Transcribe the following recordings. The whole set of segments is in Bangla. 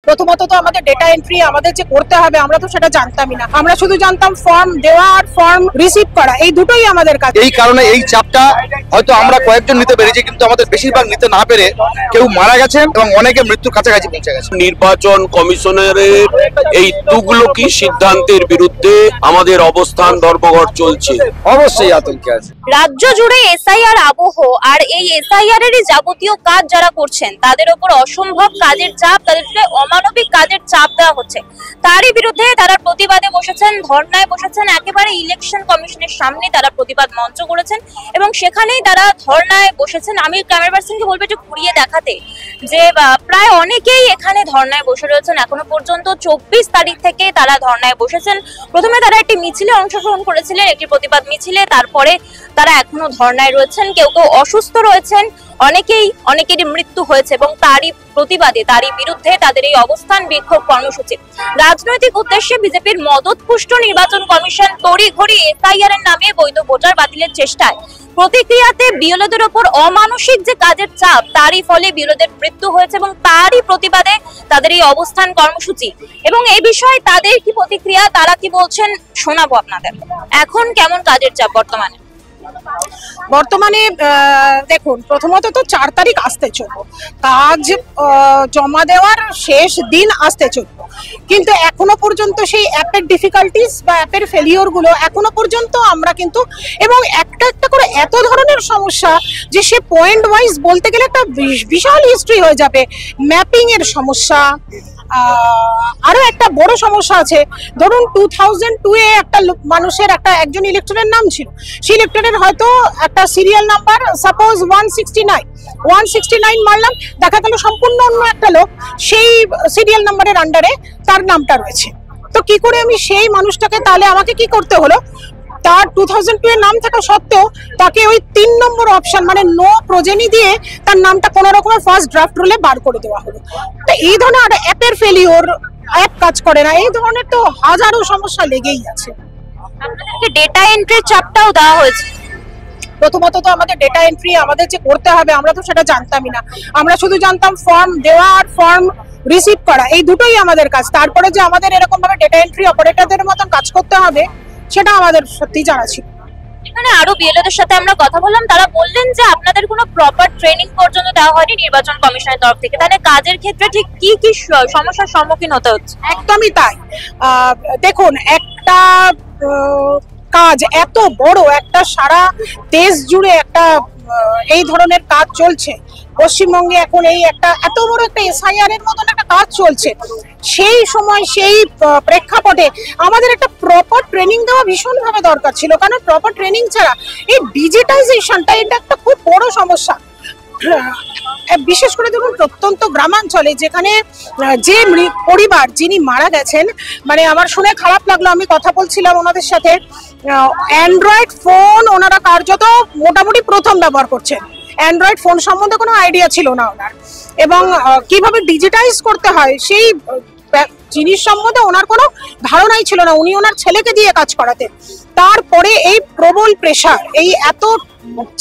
প্রথমত তো আমাদের ডেটা এন্ট্রি আমাদের যে করতে হবে আমরা তো সেটা জানতামই না। আমরা শুধু জানতাম ফর্ম দেওয়া আর ফর্ম রিসিভ করা, এই দুটোই আমাদের কাছে। এই কারণে এই চাপটা হয়তো আমরা কয়েকজন নিতে পেরেছি, কিন্তু আমাদের বেশিরভাগ নিতে না পেরে কেউ মারা গেছে এবং অনেকে মৃত্যুর কাছাকাছি পৌঁছে গেছে। নির্বাচন কমিশনের এই তুগলকি সিদ্ধান্তের বিরুদ্ধে আমাদের অবস্থান ধর্মঘট চলছে। অবশ্যই আতঙ্কে আছে। রাজ্য জুড়ে এসআইআর আবহ, আর এই এসআইআর এর যাবতীয় কাজ যারা করছেন তাদের উপর অসম্ভব কাজের চাপ, তাদেরকে অমানবিক কাজের চাপ দেওয়া হচ্ছে। তারই বিরুদ্ধে তারা প্রতিবাদে বসেছেন, ধর্নায় বসেছেন, একেবারে ইলেকশন কমিশনের সামনে তারা প্রতিবাদ মঞ্চ করেছেন এবং সেখানেই তারা ধর্নায় বসেছেন। আমি ক্যামেরা পার্সনকে বলবো একটু ঘুরিয়ে দেখাতে যে প্রায় অনেকেই এখানে ধর্নায় বসে রয়েছেন। এখনো পর্যন্ত 24 তারিখ থেকে তারা ধর্নায় বসেছেন। প্রথমে তারা একটি মিছিলে অংশগ্রহণ করেছিলেন, একটি প্রতিবাদ মিছিলে, তারপরে তারা এখনো ধর্নায় রয়েছেন। কেউ কেউ অসুস্থ রয়েছেন, অনেকেরই মৃত্যু হয়েছে এবং তারই প্রতিবাদে, তারই বিরুদ্ধে তাদের এই অবস্থান বিক্ষোভ কর্মসূচি। রাজনৈতিক উদ্দেশ্যে বিজেপির মদতপুষ্ট নির্বাচন কমিশন তড়িঘড়ি এসআইআর এর নামে বৈধ ভোটার বাতিলের চেষ্টায় প্রতিক্রিয়াতে বিএলওদের ওপর অমানসিক যে কাজের চাপ, তারই ফলে বিএলওদের মৃত্যু হয়েছে এবং তারই প্রতিবাদে তাদের এই অবস্থান কর্মসূচি। এবং এই বিষয়ে তাদের কি প্রতিক্রিয়া, তারা কি বলছেন শোনাবো আপনাদের। এখন কেমন কাজের চাপ বর্তমানে দেখুন, প্রথমত তো 4 তারিখ আসতে চলবে, কাজ জমা দেওয়ার শেষ দিন আসতে চলবে, কিন্তু এখনো পর্যন্ত সেই অ্যাপের ডিফিকাল্টিস বা অ্যাপের ফেলিওর গুলো এখনো পর্যন্ত আমরা কিন্তু, এবং একটা একটা করে এত ধরনের সমস্যা যে সে পয়েন্ট ওয়াইজ বলতে গেলে একটা বিশাল হিস্ট্রি হয়ে যাবে। ম্যাপিং এর সমস্যা, আরো একটা বড় সমস্যা আছে। ধরুন 2002 এ একটা মানুষের একজন ইলেক্টরের নাম ছিল, সেই ইলেক্টরের হয়তো একটা সিরিয়াল নাম্বার সাপোজ 169 মারলাম, দেখা গেল সম্পূর্ণ অন্য একটা লোক সেই সিরিয়াল নাম্বারের আন্ডারে তার নামটা রয়েছে। তো কি করে আমি সেই মানুষটাকে, তাহলে আমাকে কি করতে হলো, তার 2002 এর নাম থাকা সত্ত্বেও তাকে ওই 3 নম্বর অপশন মানে নো প্রজেনি দিয়ে তার নামটা কোনো রকমের ফার্স্ট ড্রাফট রোলে বার করে দেওয়া হলো। তো এই ধরনের অ্যাপের ফেলিওর, অ্যাপ কাজ করে না, এই ধরনের তো হাজারো সমস্যা লেগেই আছে। আপনাদেরকে ডেটা এন্ট্রির চাপটাও দেওয়া হয়েছে। প্রথমত তো আমাদের ডেটা এন্ট্রি আমাদের যে করতে হবে আমরা তো সেটা জানতামই না। আমরা শুধু জানতাম ফর্ম দেওয়া আর ফর্ম রিসিভ করা, এই দুটোই আমাদের কাজ। তারপরে যে আমাদের এরকম ভাবে ডেটা এন্ট্রি অপারেটরদের মতন কাজ করতে হবে সেটা আমাদের সত্যি জানা ছিল। এখানে আরো বিএলওদের সাথে আমরা কথা বললাম, তারা বললেন যে আপনাদের কোনো প্রপার ট্রেনিং পর্যন্ত দেওয়া হয়নি নির্বাচন কমিশনের তরফ থেকে। তাহলে কাজের ক্ষেত্রে ঠিক কি কি সমস্যার সম্মুখীন হতে হচ্ছে? একদমই তাই। দেখুন, একটা কাজ এত বড়, একটা সারা দেশ জুড়ে একটা এই ধরনের কাজ চলছে, পশ্চিমবঙ্গে এখন এই একটা এত বড় একটা এসআইআর এর মতন একটা কাজ চলছে, সেই সময় সেই প্রেক্ষাপটে আমাদের একটা প্রপার ট্রেনিং দেওয়া ভীষণভাবে দরকার ছিল। কারণ প্রপার ট্রেনিং ছাড়া এই ডিজিটাইজেশনটা এটা একটা খুব বড় সমস্যা। বিশেষ করে দেখুন, প্রত্যন্ত গ্রামাঞ্চলে যেখানে যে পরিবার যিনি মারা গেছেন, মানে আমার শুনে খারাপ লাগলো, আমি কথা বলছিলাম ওনাদের সাথে, অ্যান্ড্রয়েড ফোন ওনারা কার্যত মোটামুটি প্রথম ব্যবহার করছেন। অ্যান্ড্রয়েড ফোন সম্বন্ধে কোনো আইডিয়া ছিল না ওনার, এবং কিভাবে ডিজিটাইজ করতে হয় সেই জিনিস সম্বন্ধে ওনার কোনো ধারণাই ছিল না। উনি ওনার ছেলেকে দিয়ে কাজ করাতেন। তারপরে এই প্রবল প্রেসার, এই এত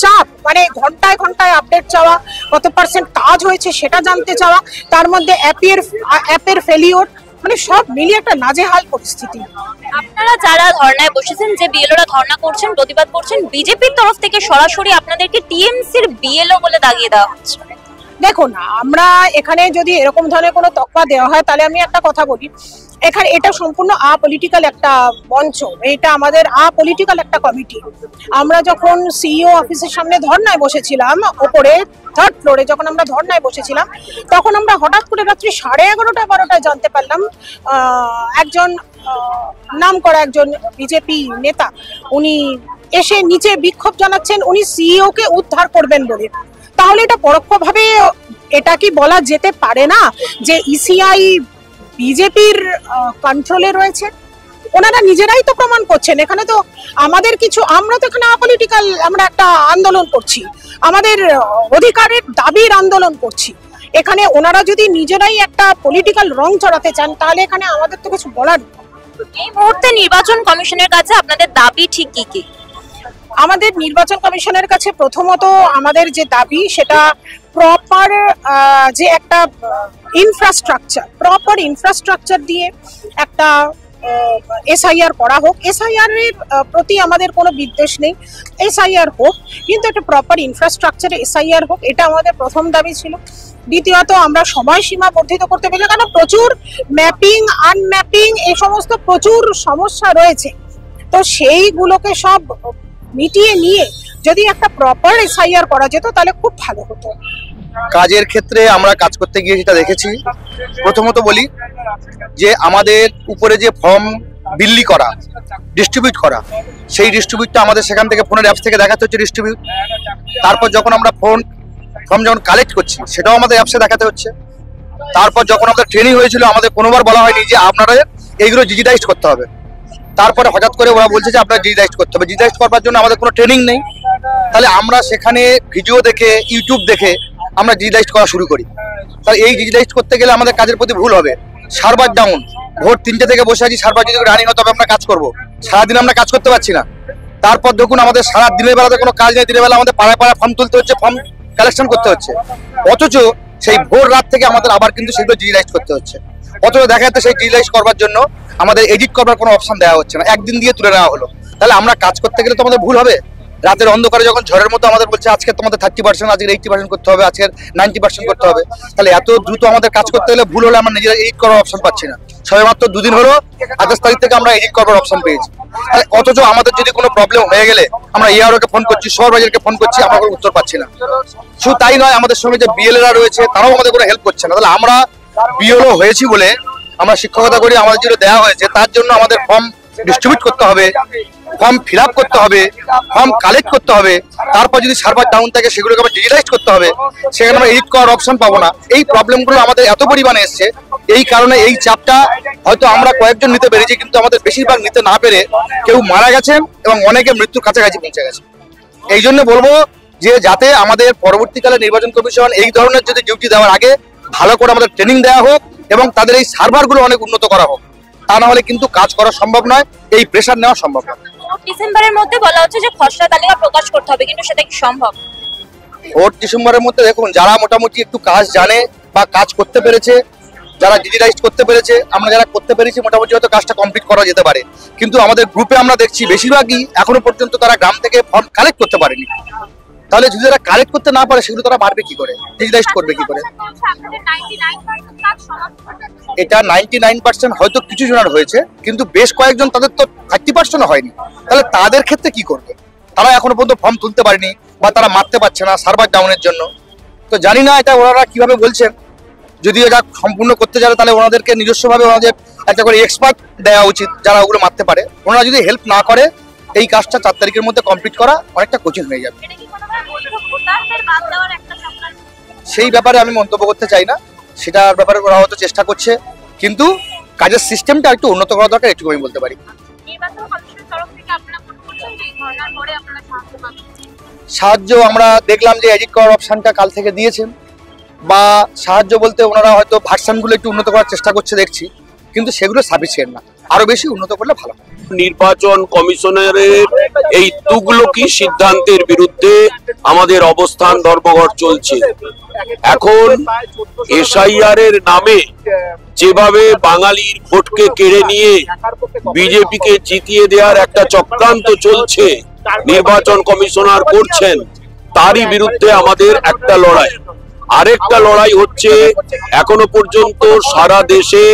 চাপ, মানে ঘন্টায় ঘন্টায় আপডেট চাওয়া, কত পার্সেন্ট কাজ হয়েছে সেটা জানতে চাওয়া, তার মধ্যে অ্যাপের ফেলিওর, মানে সব মিলিয়ে একটা নাজেহাল পরিস্থিতি। আপনারা যারা ধর্নায় বসেছেন, যে বিএলওরা ধর্না করছেন, প্রতিবাদ করছেন, বিজেপির তরফ থেকে সরাসরি আপনাদেরকে টিএমসির বিএলও বলে দাগিয়ে দেওয়া হচ্ছে। দেখুন, আমরা এখানে যদি এরকম ধরনের কোনো তকমা দেওয়া হয়, তাহলে আমি একটা কথা বলি, এখানে এটা সম্পূর্ণ আপলিটিক্যাল একটা মঞ্চ, এটা আমাদের আপলিটিক্যাল একটা কমিটি। আমরা যখন সিইও অফিসের সামনে ধর্নায় বসেছিলাম, ওপরে 3rd ফ্লোরে যখন আমরা ধর্নায় বসেছিলাম, তখন আমরা হঠাৎ করে রাত্রি 11:30-12টায় জানতে পারলাম একজন নাম করা একজন বিজেপি নেতা উনি এসে নিচে বিক্ষোভ জানাচ্ছেন, উনি সিইও কে উদ্ধার করবেন বলে। তাহলে এটা পরোক্ষভাবে এটা কি বলা যেতে পারে না যে ইসিআই বিজেপির কন্ট্রোলে রয়েছে? ওনারা নিজেরাই তো প্রমাণ করছেন। এখানে তো আমাদের কিছু, আমরা তো এখানে আপলিটিক্যাল, আমরা একটা আন্দোলন করছি, আমাদের অধিকারের দাবির আন্দোলন করছি। এখানে ওনারা যদি নিজেরাই একটা পলিটিক্যাল রং চড়াতে চান, তাহলে এখানে আমাদের তো কিছু বলার। এই মুহূর্তে নির্বাচন কমিশনের কাছে আপনাদের দাবি ঠিক কি কি? আমাদের নির্বাচন কমিশনের কাছে প্রথমত আমাদের যে দাবি সেটা প্রপার যে একটা ইনফ্রাস্ট্রাকচার দিয়ে একটা এসআইআর করা হোক। এসআইআর এর প্রতি আমাদের কোনো বিদ্বেষ নেই, এসআইআর হোক, কিন্তু একটা প্রপার ইনফ্রাস্ট্রাকচারে এসআইআর হোক, এটা আমাদের প্রথম দাবি ছিল। দ্বিতীয়ত আমরা সময়সীমা বর্ধিত করতে পারি, কারণ প্রচুর ম্যাপিং আনম্যাপিং এই সমস্ত প্রচুর সমস্যা রয়েছে, তো সেইগুলোকে সব মিটিয়ে নিয়ে যদি একটা প্রপার এসআইআর করা যেত তাহলে খুব ভালো হতো। কাজের ক্ষেত্রে আমরা কাজ করতে গিয়ে যেটা দেখেছি, প্রথমত বলি যে আমাদের উপরে যে ফর্ম বিল্লি করা, ডিস্ট্রিবিউট করা, সেই ডিস্ট্রিবিউটটা আমাদের সেখান থেকে ফোনের অ্যাপস থেকে দেখাতে হচ্ছে ডিস্ট্রিবিউট। তারপর যখন আমরা ফর্ম যখন কালেক্ট করছি সেটাও আমাদের অ্যাপসে দেখাতে হচ্ছে। তারপর যখন আমাদের ট্রেনিং হয়েছিল আমাদের কোনোবার বলা হয়নি যে আপনারা এইগুলো ডিজিটাইজ করতে হবে। তারপরে হঠাৎ করে ওরা বলছে যে আপনারা ডিজিটাইজ করতে হবে। ডিজিটাইজ করবার জন্য আমাদের কোনো ট্রেনিং নেই, তাহলে আমরা সেখানে ভিডিও দেখে ইউটিউব দেখে আমরা ডিজিটাইজ করা শুরু করি। তাহলে এই ডিজিটাইজ করতে গেলে আমাদের কাজের প্রতি ভুল হবে। সার্ভার ডাউন, ভোর 3টে থেকে বসে আছি, সার্ভার যদি রানিং হয় তবে আমরা কাজ করবো, সারাদিন আমরা কাজ করতে পারছি না। তারপর দেখুন আমাদের সারা দিনের বেলাতে কোনো কাজ নেই, দিনের বেলা আমাদের পাড়ায় পাড়ায় ফর্ম তুলতে হচ্ছে, ফর্ম কালেকশন করতে হচ্ছে, অথচ সেই ভোর রাত থেকে আমাদের আবার কিন্তু সেগুলো ডিজিটাইজ করতে হচ্ছে। অথচ দেখা যাচ্ছে সেই ডিজিটাইজ করবার জন্য আমাদের এডিট করবার কোনো অপশন দেওয়া হচ্ছে না, একদিন দিয়ে তুলে নেওয়া হলো। তাহলে আমরা কাজ করতে গেলে তো আমাদের ভুল হবে। রাতের অন্ধকারে যখন ঝড়ের মতো আমাদের বলছে আজকে তোমাদের 30%, আজকে 80% করতে হবে, আজকে 90% করতে হবে, তাহলে এত দ্রুত আমাদের কাজ করতে গেলে ভুল হলে আমরা নিজেরা এডিট করার অপশন পাচ্ছি না। সবেমাত্র 2 দিন হলো 28 তারিখ থেকে আমরা এডিট করবার অপশন পেয়েছি। অথচ আমাদের যদি কোনো প্রবলেম হয়ে গেলে আমরা এআরওকে ফোন করছি, সুপারভাইজারকে ফোন করছি, আমরা কোনো উত্তর পাচ্ছি না। শুধু তাই নয়, আমাদের সঙ্গে যে বিএলএরা রয়েছে তারাও আমাদের কোনো হেল্প করছে না। তাহলে আমরা বিএলও হয়েছি বলে আমরা শিক্ষকতা করি, আমাদের যেটা দেওয়া হয়েছে তার জন্য আমাদের ফর্ম ডিস্ট্রিবিউট করতে হবে, ফর্ম ফিল আপ করতে হবে, ফর্ম কালেক্ট করতে হবে, তারপর যদি সার্ভার ডাউন থাকে সেগুলোকে আবার ডিজিটাইজ করতে হবে, সেখানে আমরা এডিট করার অপশন পাবো না। এই প্রবলেমগুলো আমাদের এত পরিমাণে এসছে, এই কারণে এই চাপটা হয়তো আমরা কয়েকজন নিতে পেরেছি, কিন্তু আমাদের বেশিরভাগ নিতে না পেরে কেউ মারা গেছেন এবং অনেকে মৃত্যুর কাছাকাছি পৌঁছে গেছে। এই জন্য বলবো যে যাতে আমাদের পরবর্তীকালে নির্বাচন কমিশন এই ধরনের যদি ডিউটি দেওয়ার আগে ভালো করে আমাদের ট্রেনিং দেওয়া হোক এবং তাদের এই সার্ভারগুলো অনেক উন্নত করা হোক, তা না হলে কিন্তু কাজ করা সম্ভব নয়, এই প্রেশার নেওয়া সম্ভব নয়। ডিসেম্বরের মধ্যে বলা হচ্ছে যে খসড়া তালিকা প্রকাশ করতে হবে, কিন্তু সেটা কি সম্ভব? 4 ডিসেম্বরের মধ্যে দেখুন যারা মোটামুটি একটু কাজ জানে বা কাজ করতে পেরেছে, যারা ডিজিটাইজ করতে পেরেছে, আমরা যারা করতে পেরেছি মোটামুটি হয়তো কাজটা কমপ্লিট করা যেতে পারে। কিন্তু আমাদের গ্রুপে আমরা দেখছি বেশিরভাগই এখনো পর্যন্ত তারা গ্রাম থেকে ফর্ম কালেক্ট করতে পারেনি। তাহলে যদি তারা কালেক্ট করতে না পারে সেগুলো তারা পারবে কি করে, ডিজিটাইজ করবে কি করে? এটা 99% হয়তো কিছু জনের হয়েছে, কিন্তু বেশ কয়েকজন তাদের তো 30% হয়নি। তাহলে তাদের ক্ষেত্রে কি করবে? তারা এখনো পর্যন্ত ফর্ম তুলতে পারেনি বা তারা মারতে পারছে না সার্ভার ডাউনের জন্য। তো জানি না এটা ওনারা কিভাবে বলছেন, যদি এটা সম্পূর্ণ করতে যাবে তাহলে ওনাদেরকে নিজস্বভাবে ওনাদের একটা করে এক্সপার্ট দেওয়া উচিত যারা ওগুলো মারতে পারে। ওনারা যদি হেল্প না করে এই কাজটা 4 তারিখের মধ্যে কমপ্লিট করা অনেকটা কঠিন হয়ে যাবে। সেই ব্যাপারে আমি মন্তব্য করতে চাই না, সেটার ব্যাপারে ওরা হয়তো চেষ্টা করছে, কিন্তু কাজের সিস্টেমটা একটু উন্নত করা দরকার, একটু আমি বলতে পারি। সাহায্য আমরা দেখলাম যে এডিট করার অপশনটা কাল থেকে দিয়েছেন, বা সাহায্য বলতে ওনারা হয়তো ভার্সনগুলো একটু উন্নত করার চেষ্টা করছে দেখছি, কিন্তু সেগুলো সাফিসিয়েন্ট না, আরো বেশি উন্নত করলে ভালো। নির্বাচন কমিশনের এই তুগলকি সিদ্ধান্তের বিরুদ্ধে আমাদের অবস্থান ধর্মঘট চলছে। এখন এসআইআর এর নামে যেভাবে বাঙালির ভোটকে কেড়ে নিয়ে বিজেপিকে জিতিয়ে দেওয়ার একটা চক্রান্ত চলছে, নির্বাচন কমিশনার করছেন, তারই বিরুদ্ধে আমাদের একটা লড়াই। আরেকটা লড়াই হচ্ছে এখনো পর্যন্ত সারা দেশে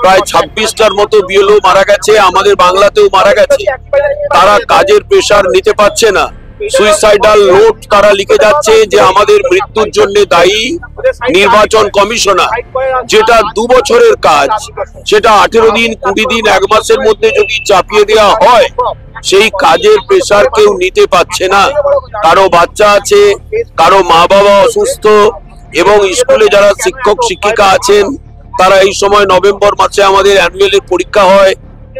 প্রায় 26টার মতো বিএলও মারা গেছে, আমাদের বাংলাতেও মারা গেছে। তারা কাজের প্রেশার নিতে পারছে না, সুইসাইডাল নোট তারা লিখে যাচ্ছে যে আমাদের মৃত্যুর জন্য দায়ী নির্বাচন কমিশনার। যেটা 2 বছরের কাজ সেটা 18 দিন, 20 দিন, 1 মাসের মধ্যে যদি চাপিয়ে দেওয়া হয়, সেই কাজের প্রেশার কেউ নিতে পারছে না। কারো বাচ্চা আছে, কারো মা বাবা অসুস্থ, এবং স্কুলে যারা শিক্ষক শিক্ষিকা আছেন তারা এই সময় নভেম্বর মাসে আমাদের অ্যানুয়াল পরীক্ষা হয়,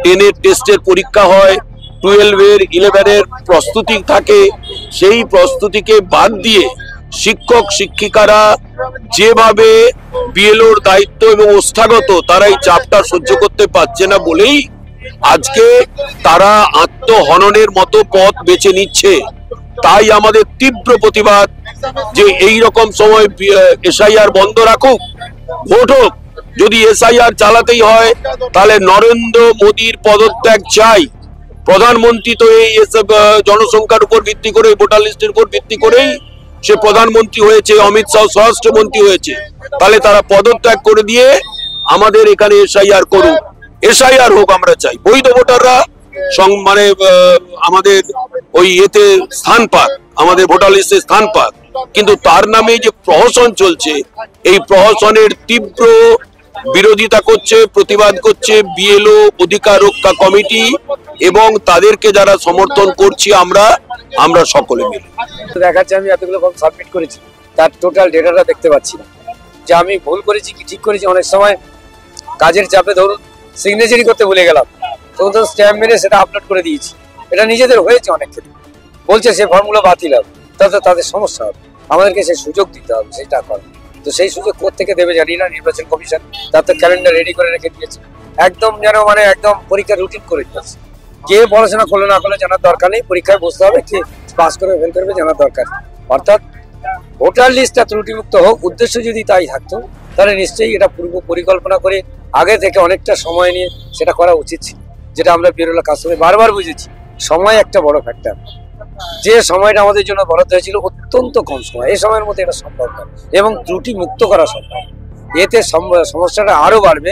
10 টেস্টের পরীক্ষা হয়, 12 11 প্রস্তুতি থাকে। সেই প্রস্তুতিকে বাদ দিয়ে শিক্ষক শিক্ষিকারা যেভাবে বিএলওর দায়িত্ব এবং ওষ্ঠাগত, তারা এই চাপটা সহ্য করতে পারছে না বলেই আজকে তারা আত্মহননের মতো পথ বেছে নিচ্ছে। তাই আমাদের তীব্র প্রতিবাদ যে এই রকম সময় এসআইআর বন্ধ রাখুক, ভোট হোক। যদি এসআইআর চালাতেই হয় তাহলে নরেন্দ্র মোদীর পদত্যাগ চাই। প্রধানমন্ত্রী তো এই জনসংখ্যার উপর ভিত্তি করে, ভোটার লিস্টের উপর ভিত্তি করেই সে প্রধানমন্ত্রী হয়েছে, অমিত শাহ স্বরাষ্ট্রমন্ত্রী হয়েছে। তাহলে তারা পদত্যাগ করে দিয়ে আমাদের এখানে এসআইআর করুক, এসআইআর হোক আমরা চাই। বৈধ ভোটাররা মানে আমাদের ওই এতে স্থান পাক, আমাদের ভোটার লিস্টে স্থান পাক। কিন্তু তার নামে যে প্রহসন চলছে, এই প্রহসনের তীব্র বিরোধিতা করছে, প্রতিবাদ করছে বিএলও অধিকার রক্ষা কমিটি এবং তাদেরকে যারা সমর্থন করছি আমরা সকলে মিলে। দেখাচ্ছে আমি এতগুলো ফর্ম সাবমিট করেছি, তার টোটাল ডেটাটা দেখতে পাচ্ছি না যে আমি ভুল করেছি কি ঠিক করেছি। অনেক সময় কাজের চাপে ধরুন সিগনেচারই করতে ভুলে গেলাম, তখন তো স্ট্যাম্প মেরে সেটা আপলোড করে দিয়েছি। এটা নিজেদের হয়েছে অনেক ক্ষেত্রে, বলছে সে ফর্মগুলো বাতিল হবে, তাতে তাদের সমস্যা হবে। আমাদেরকে সেই সুযোগ দিতে হবে, সেটা করে। তো সেই সুযোগ কোত্থেকে দেবে জানি না। নির্বাচন কমিশন তার তো ক্যালেন্ডার রেডি করে রেখে দিয়েছে, একদম যেন মানে একদম পরীক্ষার রুটিন করে দিয়েছে। কে পড়াশোনা করলো না করলে জানার দরকার নেই, পরীক্ষায় বসতে হবে, কে পাস করে ফেল করবে জানার দরকার। অর্থাৎ ভোটার লিস্টটা ত্রুটিমুক্ত হোক, উদ্দেশ্য যদি তাই থাকতো তাহলে নিশ্চয়ই এটা পূর্ব পরিকল্পনা করে আগে থেকে অনেকটা সময় নিয়ে সেটা করা উচিত ছিল, যেটা আমরা বিরোধী কাজ করে বারবার বুঝেছি। সময় একটা বড় ফ্যাক্টর। যে সময়টা আমাদের জন্য বরাদ্দ হয়েছিল অত্যন্ত কম সময়, এই সময়ের মধ্যে এটা সম্ভব নয় এবং ত্রুটি মুক্ত করা সম্ভব। এতে সমস্যাটা আরো বাড়বে।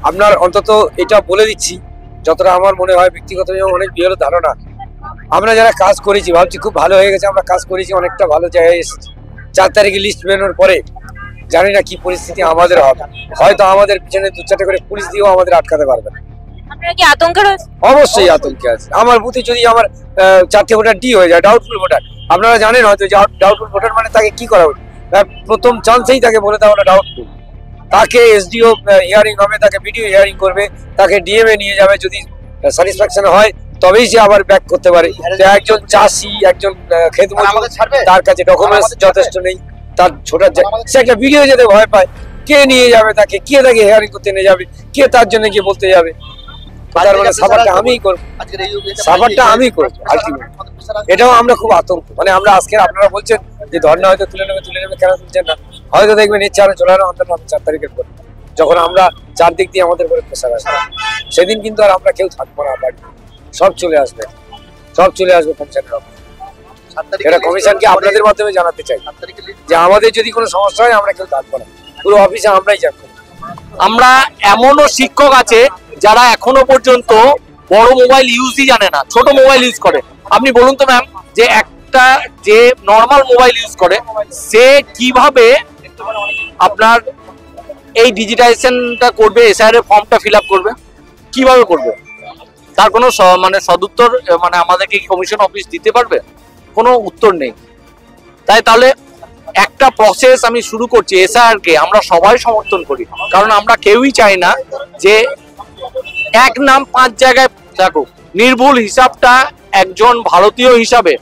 আপনার অন্তত এটা বলে দিচ্ছি, যতটা আমার মনে হয় ব্যক্তিগত অনেক বিরল ধারণা, আমরা যারা কাজ করেছি ভাবছি খুব ভালো হয়ে গেছে, আমরা কাজ করেছি, অনেকটা ভালো জায়গায় এসেছি। 4 তারিখে লিস্ট বেরোনোর পরে জানি না কি পরিস্থিতি আমাদের হবে। হয়তো আমাদের পিছনে 2-4টে করে পুলিশ দিয়েও আমাদের আটকাতে পারবে না। আপনারা কি আতঙ্কে রয়েছে? অবশ্যই আতঙ্কে আছে। আমার বুথে যদি আমার 4টে ভোটার ডি হয়ে যায়, ডাউটফুল ভোটার, আপনারা জানেন হয়তো যে ডাউটফুল ভোটার মানে তাকে কি করা উচিত। প্রথম চান্সেই তাকে বলে দেওয়া হলো ডাউটফুল, তাকে এসডিও হিয়ারিং হবে, তাকে বিডিও হিয়ারিং করবে, তাকে ডিএমএ নিয়ে যাবে। যদি স্যাটিসফ্যাকশন হয় তবেই সে আবার ব্যাক করতে পারে। একজন চাষি, একজন ক্ষেত মজুর, তার কাছে ডকুমেন্টস যথেষ্ট নেই, তার ছোটার সে একটা ভিডিও যেতে ভয় পায়, কে নিয়ে যাবে তাকে, কে তাকে হিয়ারিং করতে নিয়ে যাবে, কে তার জন্য গিয়ে বলতে যাবে। তার মানে সাফারটা আমিই করবো, সাফারটা আমিই করবো আলটিমেট। এটাও আমরা খুব আতঙ্ক। মানে আমরা আজকে আপনারা বলছেন যে ধর্ণা হয়তো তুলে নেবে, কেন তুলছেন না? হয়তো দেখবেন ইচ্ছা হবে চলে অন্তত 4 তারিখের পর, যখন আমরা চারদিক দিয়ে আমাদের উপরে প্রেসার আসবে, সেদিন কিন্তু আর আমরা কেউ থাকবো না, সব চলে আসবে, কমিশনের অফিস। এটা কমিশনকে আপনাদের মাধ্যমে জানাতে চাই যে আমাদের যদি কোনো সমস্যা হয় আমরা কেউ থাকবো না, পুরো অফিসে আমরাই যাবো। আমরা এমনও শিক্ষক আছে যারা এখনো পর্যন্ত বড় মোবাইল ইউজই জানে না, ছোট মোবাইল ইউজ করে। আপনি বলুন তো ম্যাম, যে একটা যে নর্মাল মোবাইল ইউজ করে সে কিভাবে আপনার এই ডিজিটাইজেশনটা করবে, এসআইআর এর ফর্মটা ফিল আপ করবে, কিভাবে করবে? তার কোনো মানে সদুত্তর মানে আমাদেরকে কমিশন অফিস দিতে পারবে? কোনো উত্তর নেই। তাহলে একটা প্রসেস আমি শুরু করছি, এসআইআর কে আমরা সবাই সমর্থন করি, কারণ আমরা কেউই চাই না যে এক নাম 5 জায়গায় থাকুক। নির্ভুল হিসাবটা একজন ভারতীয় হিসাবে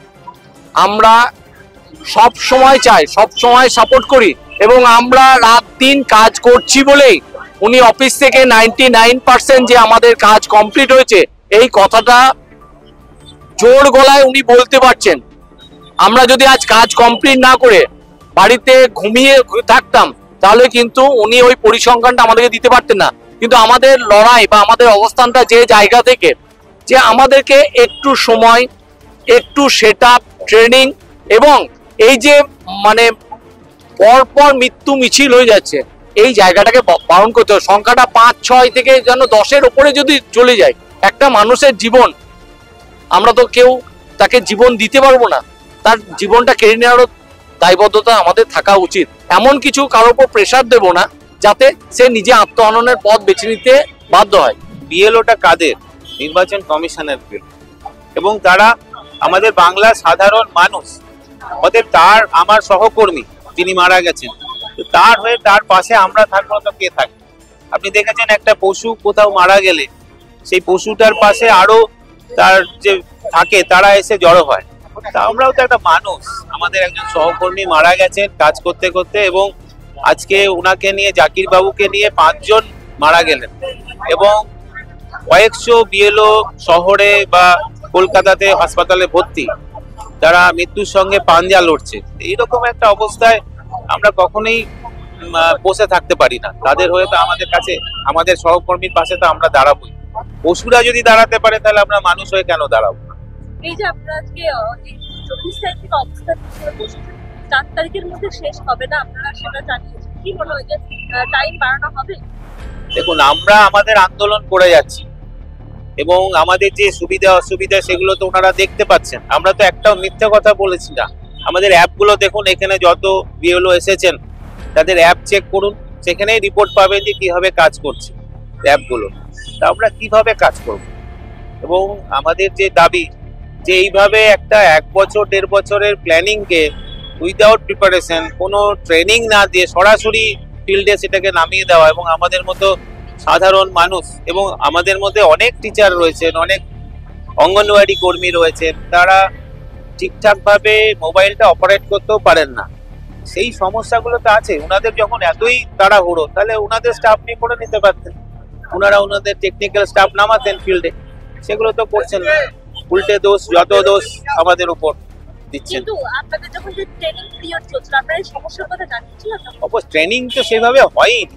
আমরা সব সময় চাই, সব সময় সাপোর্ট করি এবং আমরা রাত দিন কাজ করছি বলেই উনি অফিস থেকে 99% যে আমাদের কাজ কমপ্লিট হয়েছে এই কথাটা জোর গলায় উনি বলতে পারছেন। আমরা যদি আজ কাজ কমপ্লিট না করে বাড়িতে ঘুমিয়ে থাকতাম তাহলে কিন্তু উনি ওই পরিসংখ্যানটা আমাদেরকে দিতে পারতেন না। কিন্তু আমাদের লড়াই বা আমাদের অবস্থানটা যে জায়গা থেকে, যে আমাদেরকে একটু সময়, একটু সেটআপ, ট্রেনিং এবং এই যে মানে পরপর মৃত্যু মিছিল হয়ে যাচ্ছে, এই জায়গাটাকে বারণ করতে হবে। সংখ্যাটা 5-6 থেকে যেন 10-এর উপরে যদি চলে যায়, একটা মানুষের জীবন আমরা তো কেউ তাকে জীবন দিতে পারবো না, তার জীবনটা কেড়ে নেওয়ারও দায়বদ্ধতা আমাদের থাকা উচিত। এমন কিছু কারোর উপর প্রেশার দেব না যাতে সে নিজে আত্মহননের পথ বেছে নিতে বাধ্য হয়। বিএলওটা কাদের? নির্বাচন কমিশনের বিল, এবং তারা আমাদের বাংলার সাধারণ মানুষ। অতএব তার আমার সহকর্মী তিনি মারা গেছেন, তার হয়ে তার পাশে আমরা থাকবো তো কে থাকবে? আপনি দেখেছেন একটা পশু কোথাও মারা গেলে সেই পশুটার পাশে আরো তার যে থাকে তারা এসে জড়ো হয়। তা আমরাও তো একটা মানুষ, আমাদের একজন সহকর্মী মারা গেছেন কাজ করতে করতে, এবং আজকে ওনাকে নিয়ে, জাকির বাবুকে নিয়ে 5 জন মারা গেলেন, এবং কয়েকশো বিএলও শহরে বা কলকাতাতে হাসপাতালে ভর্তি, তারা মৃত্যুর সঙ্গে পাঞ্জা লড়ছে। এইরকম একটা অবস্থায় আমরা কখনোই বসে থাকতে পারি না। তাদের হয়ে তো আমাদের কাছে, আমাদের সহকর্মীর পাশে তো আমরা দাঁড়াবোই। পশুরা যদি দাঁড়াতে পারে তাহলে আমরা মানুষ হয়ে কেন দাঁড়াবো? এই যে আপনারা আজকে 24 তারিখ থেকে অবস্থান বসেছেন, 4 তারিখের মধ্যে শেষ হবে না, আপনারা সেটা জানিয়েছেন, কি মনে হয় যে টাইম বাড়ানো হবে? দেখুন, আমরা আমাদের আন্দোলন করে যাচ্ছি এবং আমাদের যে সুবিধা অসুবিধা সেগুলো তো ওনারা দেখতে পাচ্ছেন। আমরা তো একটাও মিথ্যা কথা বলেছি না। আমাদের অ্যাপগুলো দেখুন, এখানে যত বিএলও এসেছেন তাদের অ্যাপ চেক করুন, সেখানেই রিপোর্ট পাবেন যে কিভাবে কাজ করছে অ্যাপগুলো। তা আমরা কিভাবে কাজ করব? এবং আমাদের যে দাবি যে এইভাবে একটা 1 বছর 1.5 বছরের প্ল্যানিংকে উইদাউট প্রিপারেশন, কোনো ট্রেনিং না দিয়ে সরাসরি ফিল্ডে সেটাকে নামিয়ে দেওয়া, এবং আমাদের মতো সাধারণ মানুষ এবং আমাদের মধ্যে অনেক টিচার রয়েছেন, অনেক অঙ্গনওয়াড়ি কর্মী রয়েছেন, তারা ঠিকঠাকভাবে মোবাইলটা অপারেট করতেও পারেন না। সেই সমস্যাগুলো তো আছে। ওনাদের যখন এতই তাড়াহুড়ো, তাহলে ওনাদের স্টাফ নিয়ে করে নিতে পারতেন। ওনারা ওনাদের টেকনিক্যাল স্টাফ নামাতেন ফিল্ডে, সেগুলো তো করছেন না। উল্টে দোষ, যত দোষ আমাদের উপর দিচ্ছেন। কিন্তু আপনাদের যখন যে ট্রেনিং পিরিয়ড চলছিল, আপনারা এই সমস্যার কথা জানিয়েছিলেন? অবশ্য ট্রেনিং তো সেভাবে হয়নি,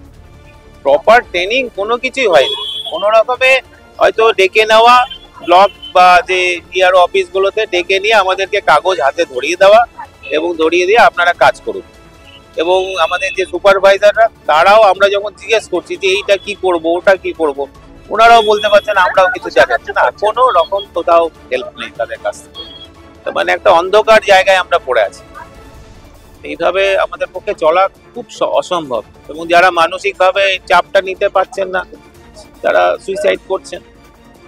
প্রপার ট্রেনিং কোনো কিছুই হয়নি। কোনো রকমে হয়তো ডেকে নেওয়া, ব্লক বা যে ডিআরও অফিসগুলোতে ডেকে নিয়ে আমাদেরকে কাগজ হাতে ধরিয়ে দেওয়া এবং ধরিয়ে দিয়ে আপনারা কাজ করুন। এবং আমাদের যে সুপারভাইজাররা, তারাও আমরা যখন জিজ্ঞেস করছি যে এইটা কি করব, ওটা কি করব, ওনারাও বলতে পারছেন আমরাও কিছু জানি না। কোনো রকম কোথাও হেল্প নেই তাদের কাছ থেকে। মানে একটা অন্ধকার জায়গায় আমরা পড়ে আছি। এইভাবে আমাদের পক্ষে চলা খুব অসম্ভব। এবং যারা মানসিকভাবে চাপটা নিতে পারছেন না, তারা সুইসাইড করছেন।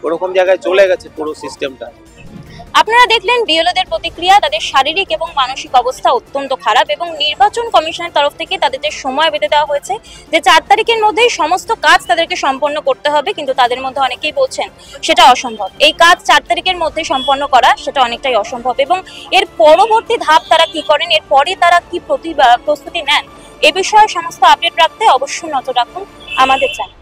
ওরকম জায়গায় চলে গেছে পুরো সিস্টেমটা। আপনারা দেখলেন বিএলওদের প্রতিক্রিয়া। তাদের শারীরিক এবং মানসিক অবস্থা অত্যন্ত খারাপ এবং নির্বাচন কমিশনের তরফ থেকে তাদের যে সময় বেঁধে দেওয়া হয়েছে যে 4 তারিখের মধ্যেই সমস্ত কাজ তাদেরকে সম্পন্ন করতে হবে, কিন্তু তাদের মধ্যে অনেকেই বলছেন সেটা অসম্ভব। এই কাজ 4 তারিখের মধ্যে সম্পন্ন করা সেটা অনেকটাই অসম্ভব। এবং এর পরবর্তী ধাপ তারা কি করেন, এর পরে তারা কি প্রস্তুতি নেন, এ বিষয়ে সমস্ত আপডেট রাখতে অবশ্যই নজর রাখুন আমাদের চ্যানেল।